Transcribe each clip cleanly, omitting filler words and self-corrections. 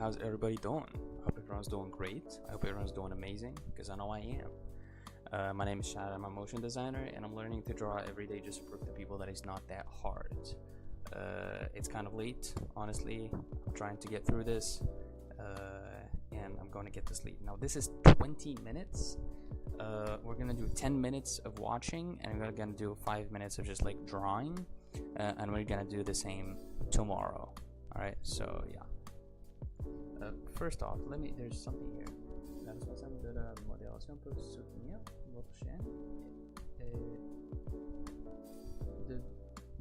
How's everybody doing? I hope everyone's doing great. I hope everyone's doing amazing, because I know I am. My name is Shad. I'm a motion designer, and I'm learning to draw every day just to prove to people that it's not that hard. It's kind of late, honestly. I'm trying to get through this, and I'm going to get to sleep. Now, this is 20 minutes. We're going to do 10 minutes of watching, and we're going to do 5 minutes of just like drawing, and we're going to do the same tomorrow. Alright, so yeah. First off, there's something here. La responsable de la modération peut soutenir votre chaîne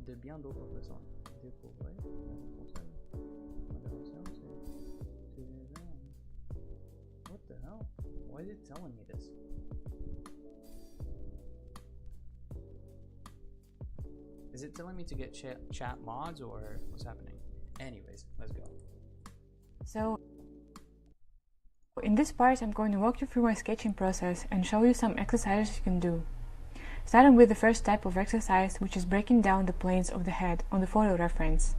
de bien d'autres façons. Découvrez la responsable modération, what the hell? Why is it telling me this? Is it telling me to get chat mods, or what's happening? Anyways, let's go. So, in this part I'm going to walk you through my sketching process and show you some exercises you can do. Starting with the first type of exercise, which is breaking down the planes of the head on the photo reference.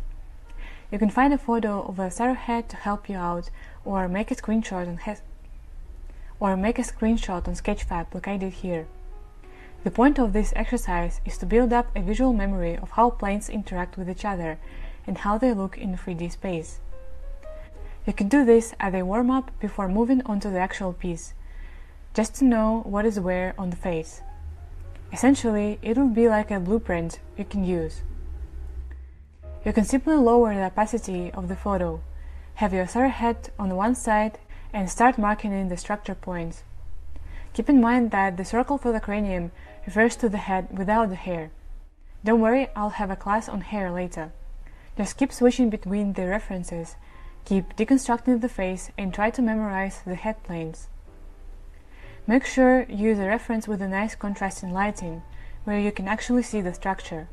You can find a photo of a starter head to help you out, or make a screenshot on Sketchfab like I did here. The point of this exercise is to build up a visual memory of how planes interact with each other and how they look in 3D space. You can do this as a warm-up before moving on to the actual piece, just to know what is where on the face. Essentially, it will be like a blueprint you can use. You can simply lower the opacity of the photo, have your starter head on one side, and start marking in the structure points. Keep in mind that the circle for the cranium refers to the head without the hair. Don't worry, I'll have a class on hair later. Just keep switching between the references, keep deconstructing the face, and try to memorize the head planes. Make sure you use a reference with a nice contrasting lighting, where you can actually see the structure.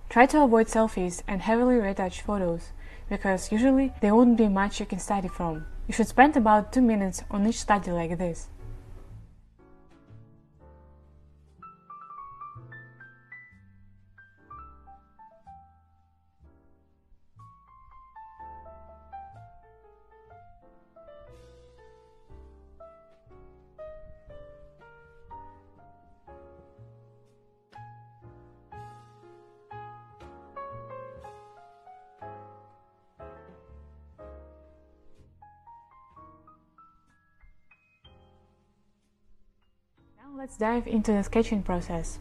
Try to avoid selfies and heavily retouched photos, because usually there won't be much you can study from. You should spend about 2 minutes on each study like this. Now let's dive into the sketching process.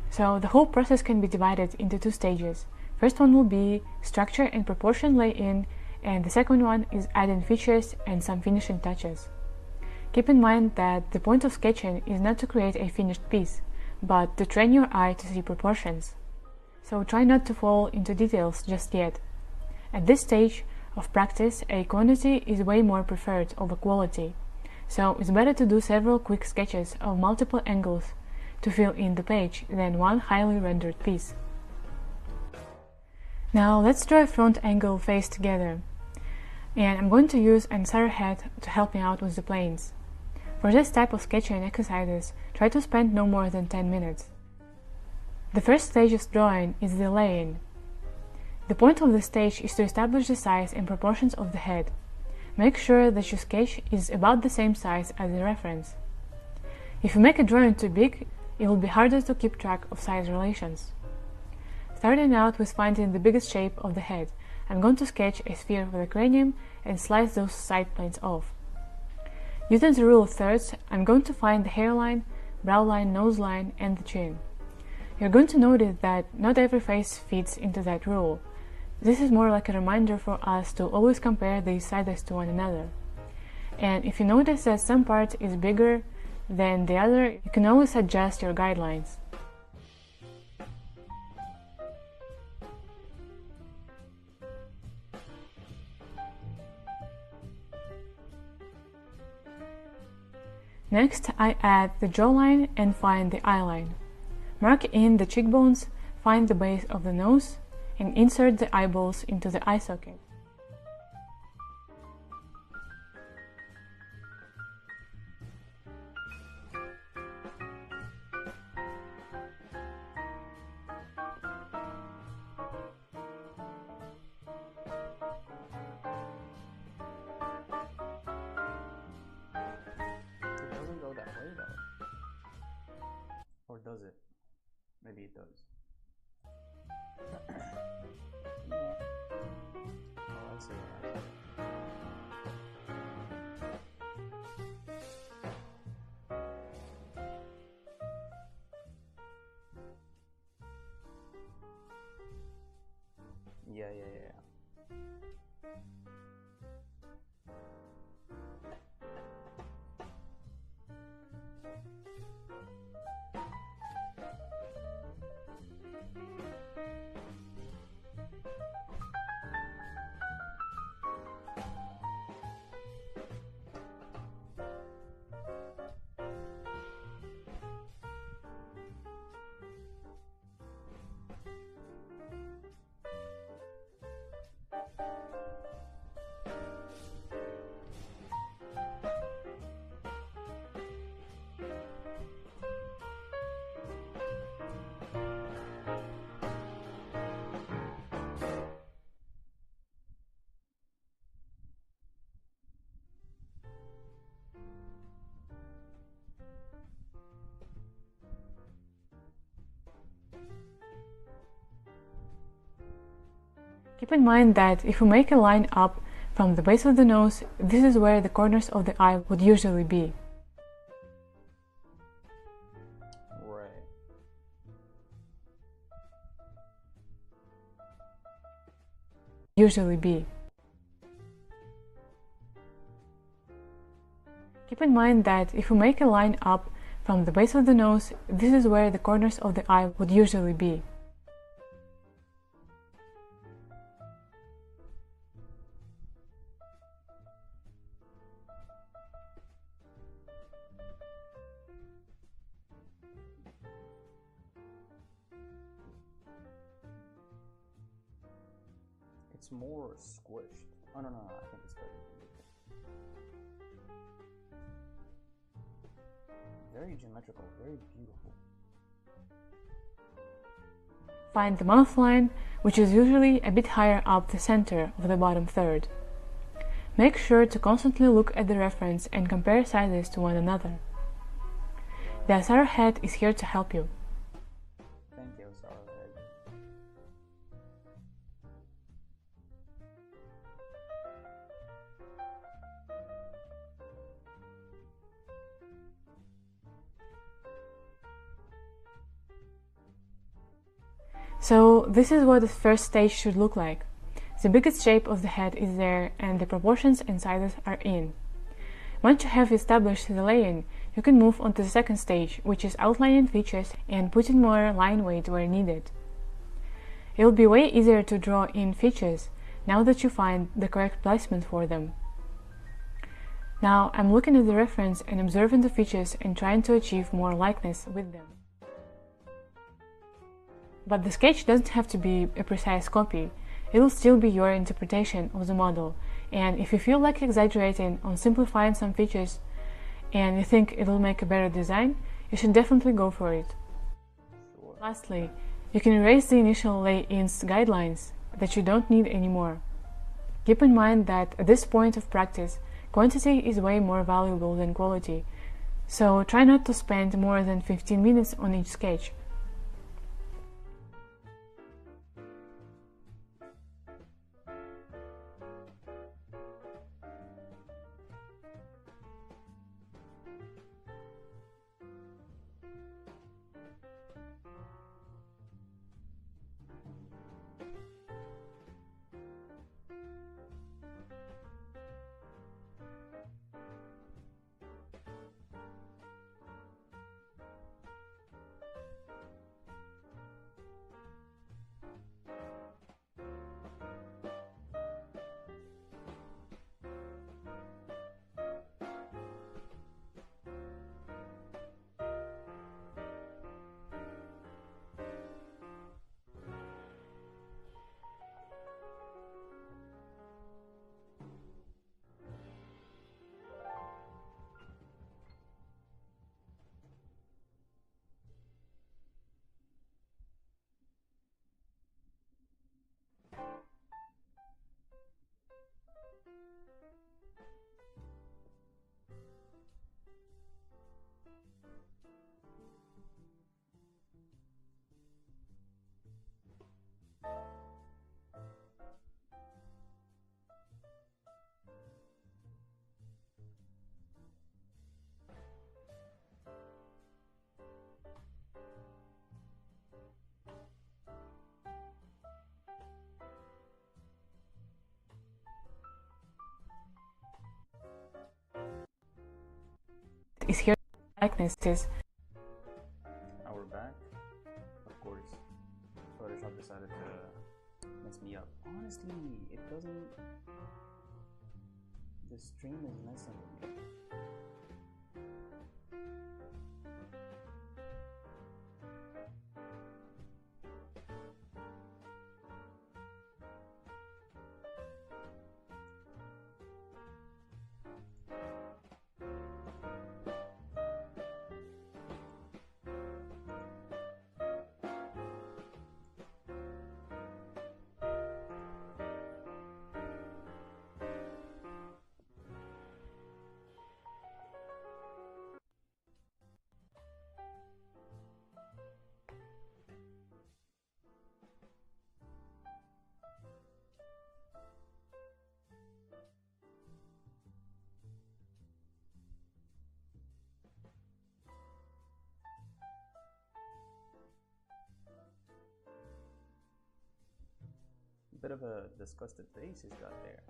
So the whole process can be divided into 2 stages. First one will be structure and proportion lay-in, and the second one is adding features and some finishing touches. Keep in mind that the point of sketching is not to create a finished piece, but to train your eye to see proportions. So try not to fall into details just yet. At this stage of practice, a quantity is way more preferred over quality. So it's better to do several quick sketches of multiple angles to fill in the page than one highly rendered piece. Now let's draw a front angle face together. And I'm going to use an starter head to help me out with the planes. For this type of sketching exercises, try to spend no more than 10 minutes. The first stage of drawing is the laying. The point of this stage is to establish the size and proportions of the head. Make sure that your sketch is about the same size as the reference. If you make a drawing too big, it will be harder to keep track of size relations. Starting out with finding the biggest shape of the head, I'm going to sketch a sphere for the cranium and slice those side planes off. Using the rule of thirds, I'm going to find the hairline, brow line, nose line, and the chin. You're going to notice that not every face fits into that rule. This is more like a reminder for us to always compare these sides to one another. And if you notice that some part is bigger than the other, you can always adjust your guidelines. Next, I add the jawline and find the eyeline. Mark in the cheekbones, find the base of the nose, and insert the eyeballs into the eye socket. Keep in mind that if we make a line up from the base of the nose, this is where the corners of the eye would usually be. Right. Usually be. Keep in mind that if we make a line up from the base of the nose, this is where the corners of the eye would usually be. It's more squished. Oh no, I think it's better. Very geometrical, very beautiful. Find the mouth line, which is usually a bit higher up the center of the bottom third. Make sure to constantly look at the reference and compare sizes to one another. The Asaro head is here to help you. Thank you, Asaro head. So this is what the first stage should look like. The biggest shape of the head is there and the proportions and sizes are in. Once you have established the laying, you can move on to the second stage, which is outlining features and putting more line weight where needed. It will be way easier to draw in features now that you find the correct placement for them. Now I'm looking at the reference and observing the features and trying to achieve more likeness with them. But the sketch doesn't have to be a precise copy. It will still be your interpretation of the model, and if you feel like exaggerating on simplifying some features and you think it will make a better design, you should definitely go for it. Sure. Lastly, you can erase the initial lay-ins guidelines that you don't need anymore. Keep in mind that at this point of practice, quantity is way more valuable than quality, so try not to spend more than 15 minutes on each sketch. Is here likenesses. Now we're back. Of course, Photoshop decided to mess me up. Honestly, it doesn't. The stream is messing with me. bit of a disgusted face he's got there.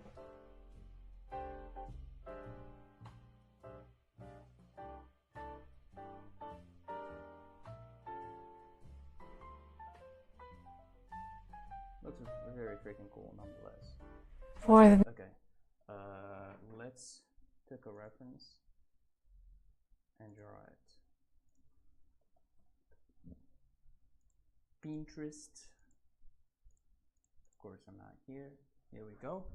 Looks very freaking cool nonetheless. Okay, let's take a reference and draw it. Pinterest. Of course, I'm not here. Here we go.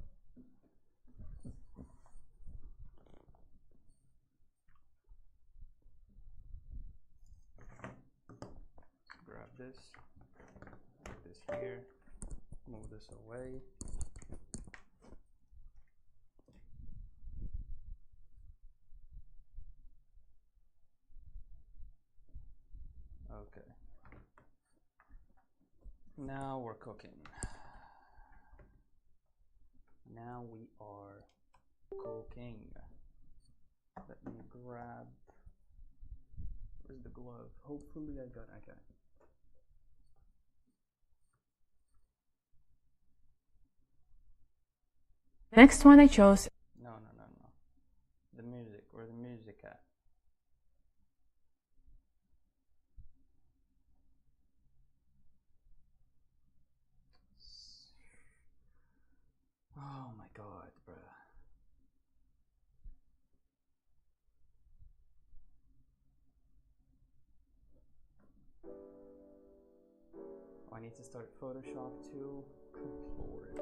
Grab this, put this here, move this away. Okay. Now we're cooking. Now we are cooking. Let me grab, where's the glove? Hopefully I got, okay. Next one I chose. No. The music, where's the music at? Oh my god, bruh. Oh, I need to start Photoshop too. Good lord.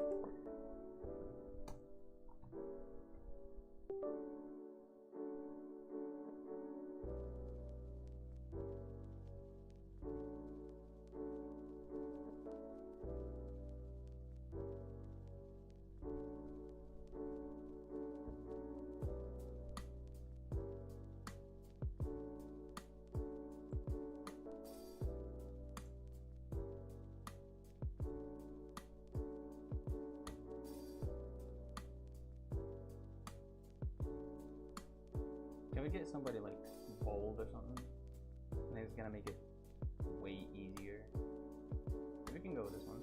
Can we get somebody like bold or something? I think it's gonna make it way easier. We can go with this one.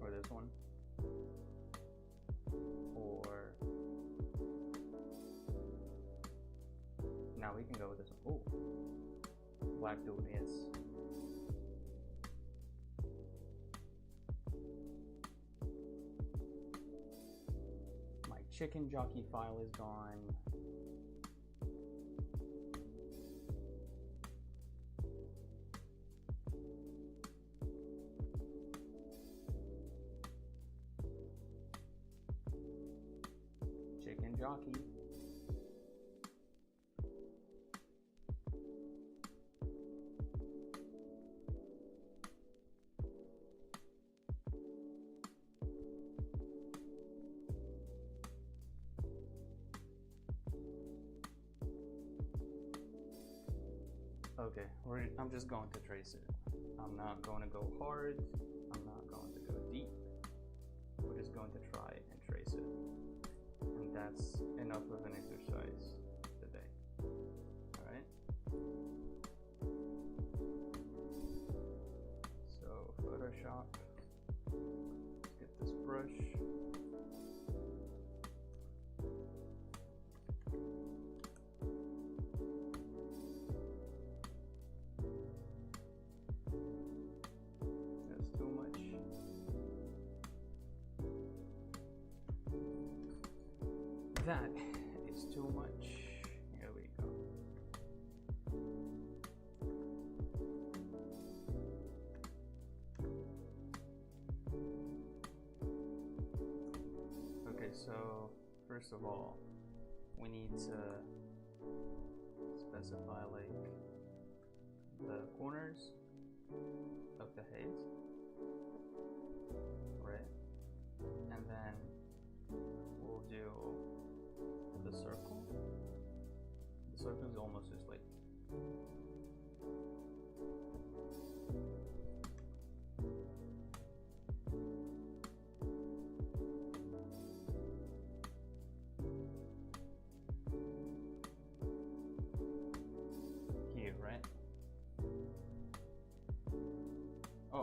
Or this one. Or now we can go with this one. Oh. Black dude, yes. My chicken jockey file is gone. Chicken jockey. Okay, I'm just going to trace it. I'm not going to go hard. I'm not going to go deep. We're just going to try and trace it. And that's enough of an exercise today. Alright? So, Photoshop. Let's get this brush. That is too much. Here we go. Okay, so first of all, we need to specify like the corners of the head, right? And then we'll do the circle. The circle is almost just like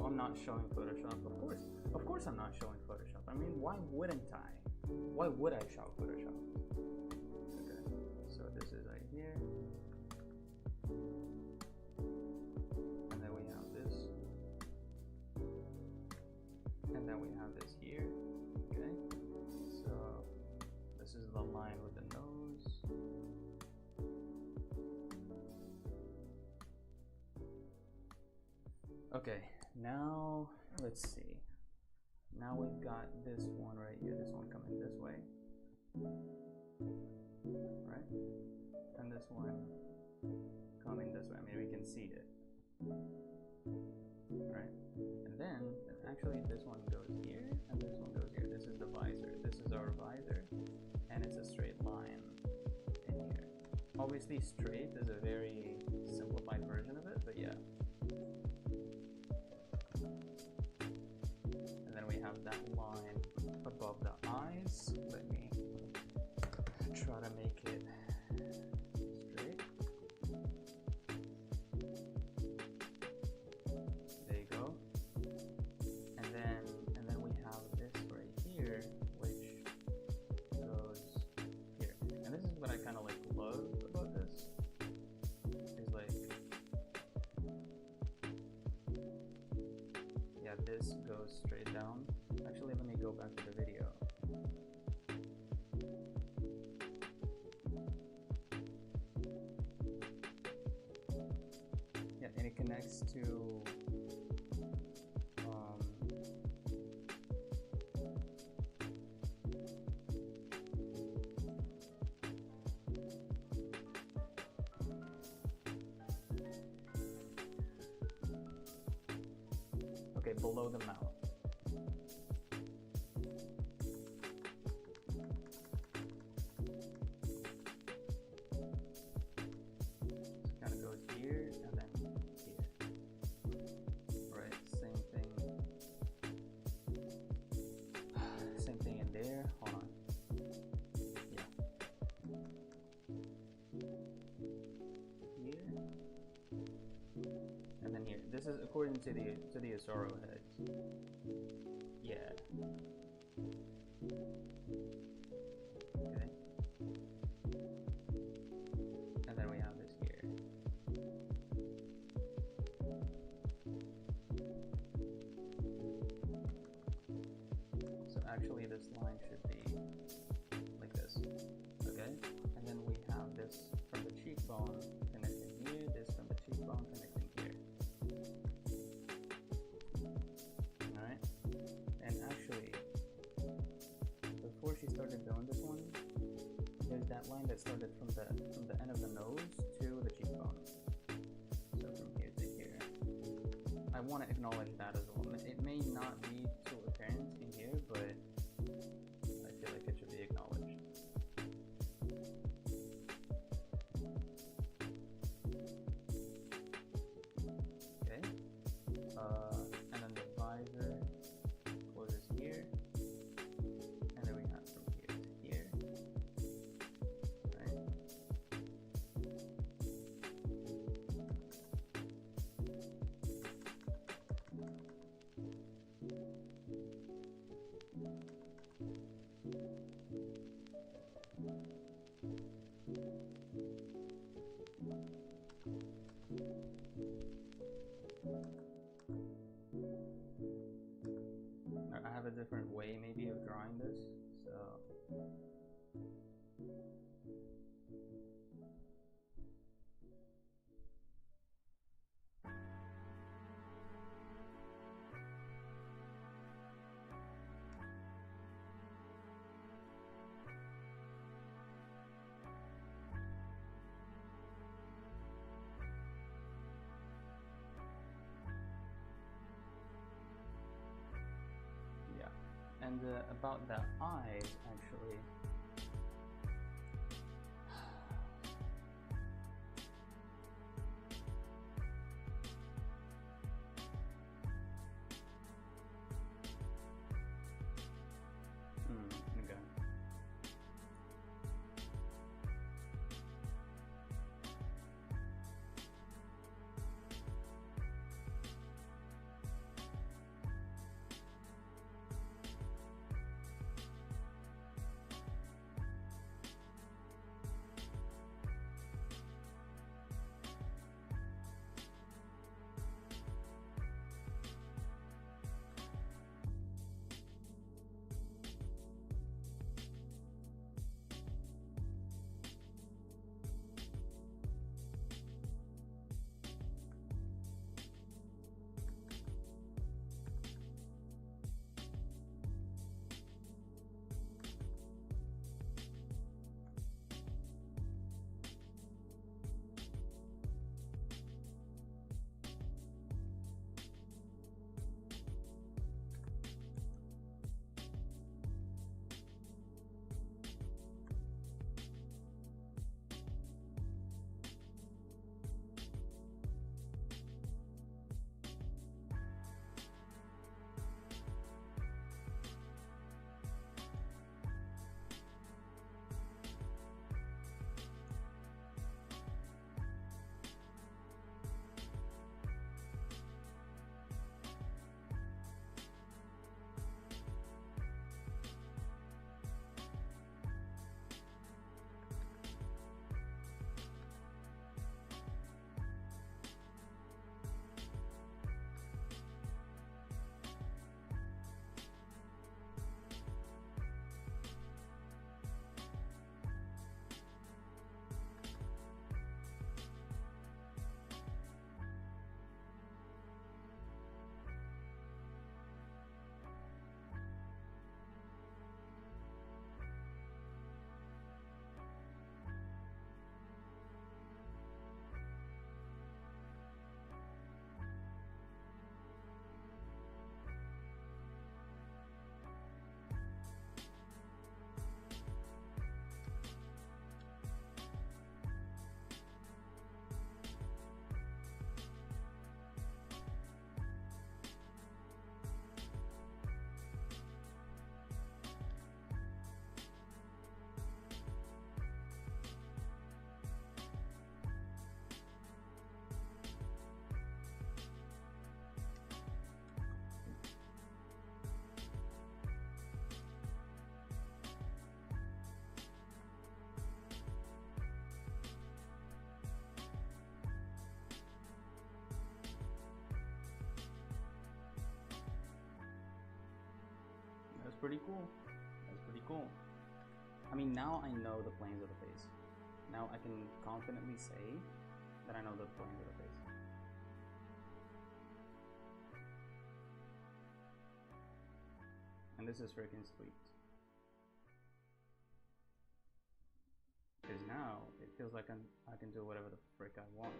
Oh, I'm not showing Photoshop. Of course I'm not showing Photoshop. I mean, why wouldn't I? Why would I show Photoshop? Okay, so this is right here. And then we have this. And then we have this here. Okay, so this is the line with the nose. Okay, now let's see. Now we've got this one right here, this one coming this way, right? And this one coming this way. I mean, we can see it, right? And then, actually, this one goes here, and this one goes here. This is the visor. This is our visor, and it's a straight line in here. Obviously, straight is a very simplified version of it, but yeah. That line above the eyes. Let me try to make it straight. There you go. And then we have this right here, which goes here. And this is what I kind of like love about this. Is like, yeah, this goes straight down. Actually, let me go back to the video. Yeah, and it connects to okay, below the mouth. This is according to the Asaro heads. Yeah. Okay. And then we have this here. So actually this line should be like this. Okay? And then we have this from the cheekbone connecting here, this from the cheekbone connecting here. Before she started doing this one, there's that line that started from the end of the nose to the cheekbone. So from here to here. I want to acknowledge that as well. It may not be too apparent in here, but I feel like it should be acknowledged. Okay. And then the visor closes here. I have a different way maybe of drawing this, so and about the eyes, actually. Okay. pretty cool. That's pretty cool. I mean, now I know the planes of the face. Now I can confidently say that I know the planes of the face. And this is freaking sweet. Because now it feels like I can do whatever the frick I want.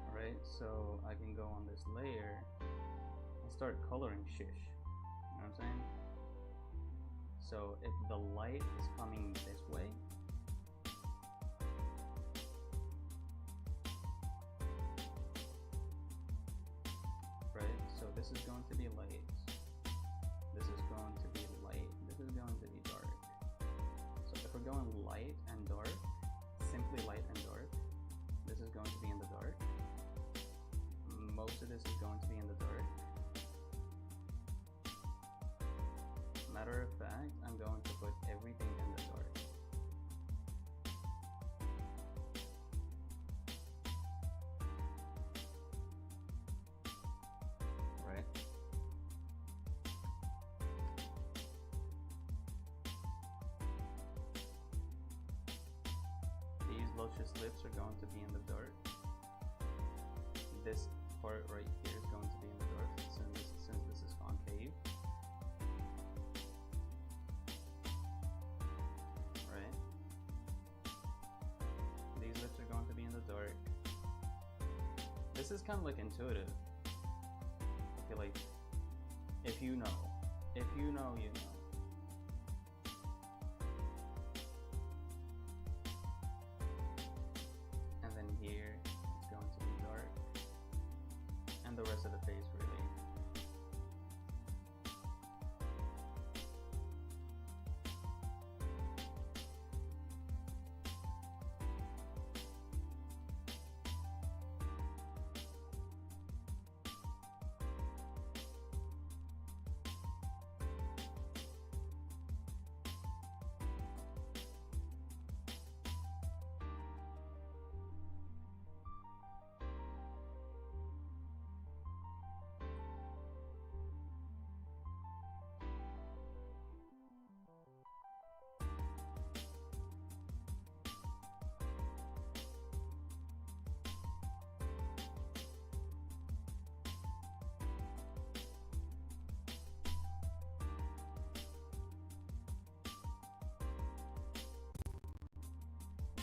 Alright, so I can go on this layer and start coloring shish. You know what I'm saying? So if the light is coming this way, right? So this is going to be light. This is going to be light. This is going to be dark. So if we're going light and dark, simply light and dark, this is going to be in the dark. Most of this is going to be in the dark. Matter of fact, I'm going to put everything in the dark. Right? These luscious lips are going to be in the dark. This part right here is going to be in the dark since this is concave. Right? These lips are going to be in the dark. This is kind of like intuitive. I feel like if you know, you know. And then here it's going to be dark. And the rest of the face, really.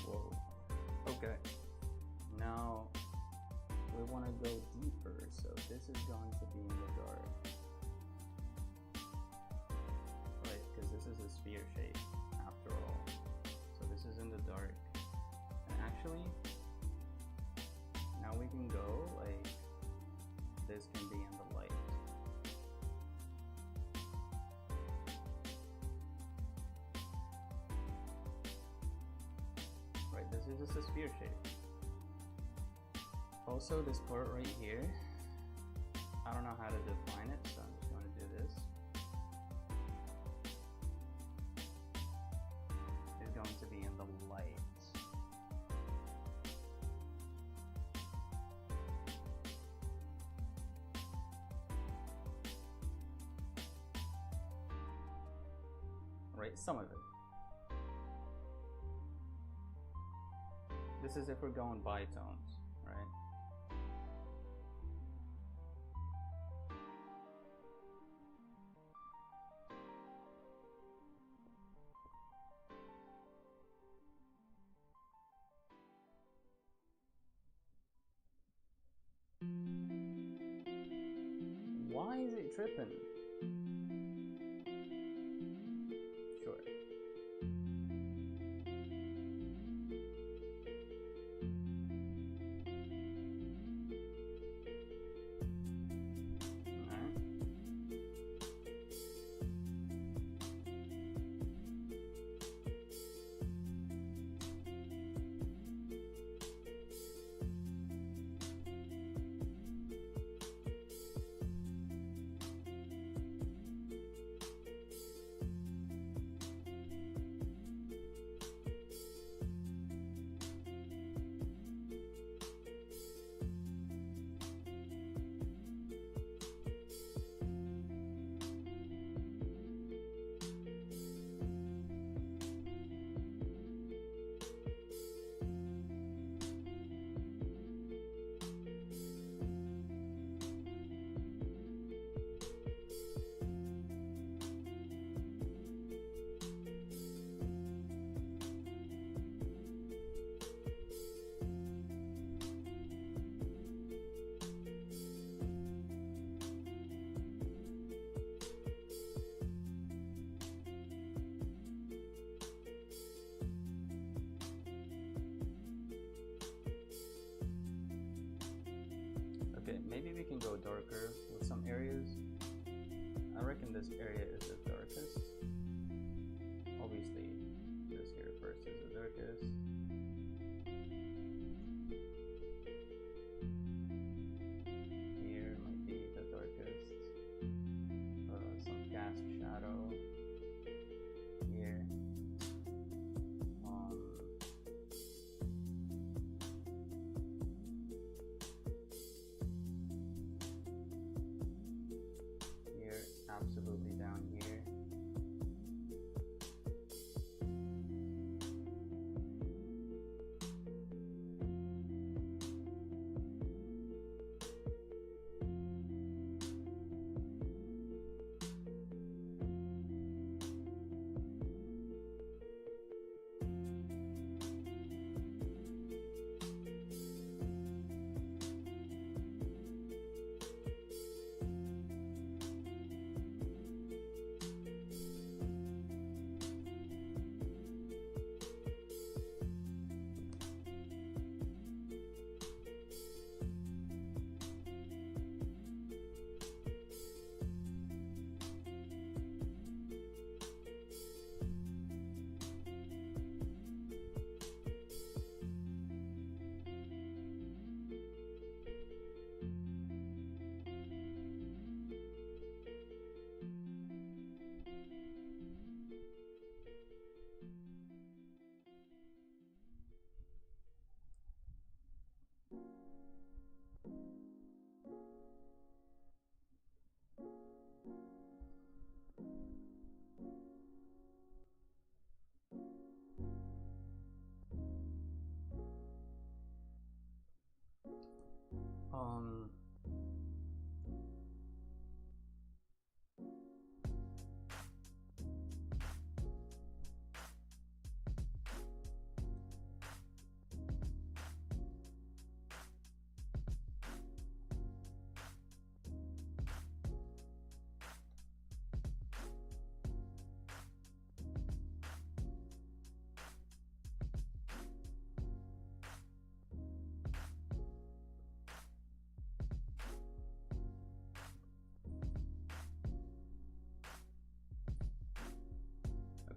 Whoa. Okay. Now we want to go deeper, so this is going to be in the dark. Right, because this is a sphere shape after all. So this is in the dark. And actually, now we can go like this can be in the light. Right, this is just a sphere shape. Also, this part right here, I don't know how to define it, so I'm just going to do this. It's going to be in the light. Right, some of it. This is if we're going bitones, right? Why is it tripping? Sure. this area is the darkest. Obviously, this here first is the darkest. Here might be the darkest. Some cast shadow here. Here, absolutely down here.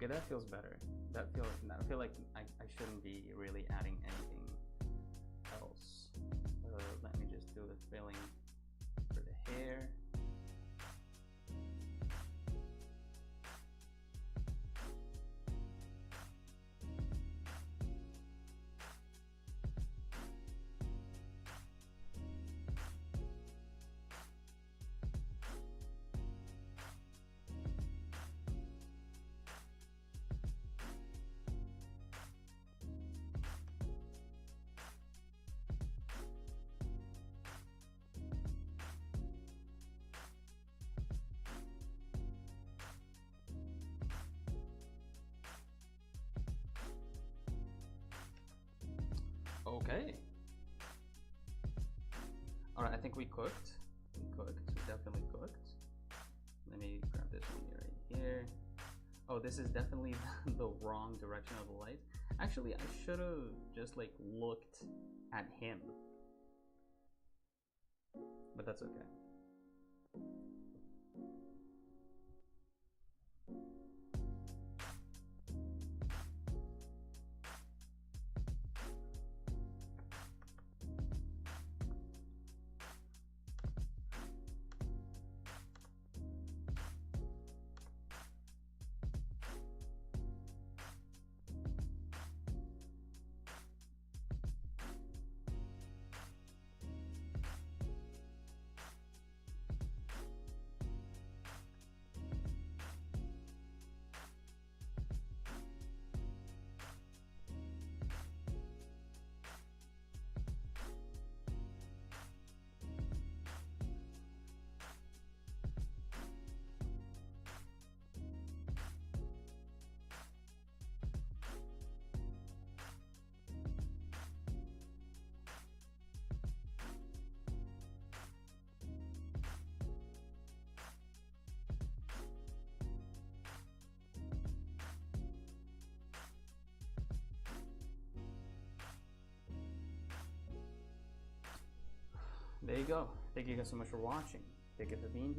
Okay, that feels better. I feel like I shouldn't be really adding anything else. Let me just do the filling for the hair. Okay. Alright, I think we cooked. We definitely cooked. Let me grab this one right here. Oh, this is definitely the wrong direction of the light. Actually, I should have just like looked at him. But that's okay. There you go. Thank you guys so much for watching. Thank you for being here.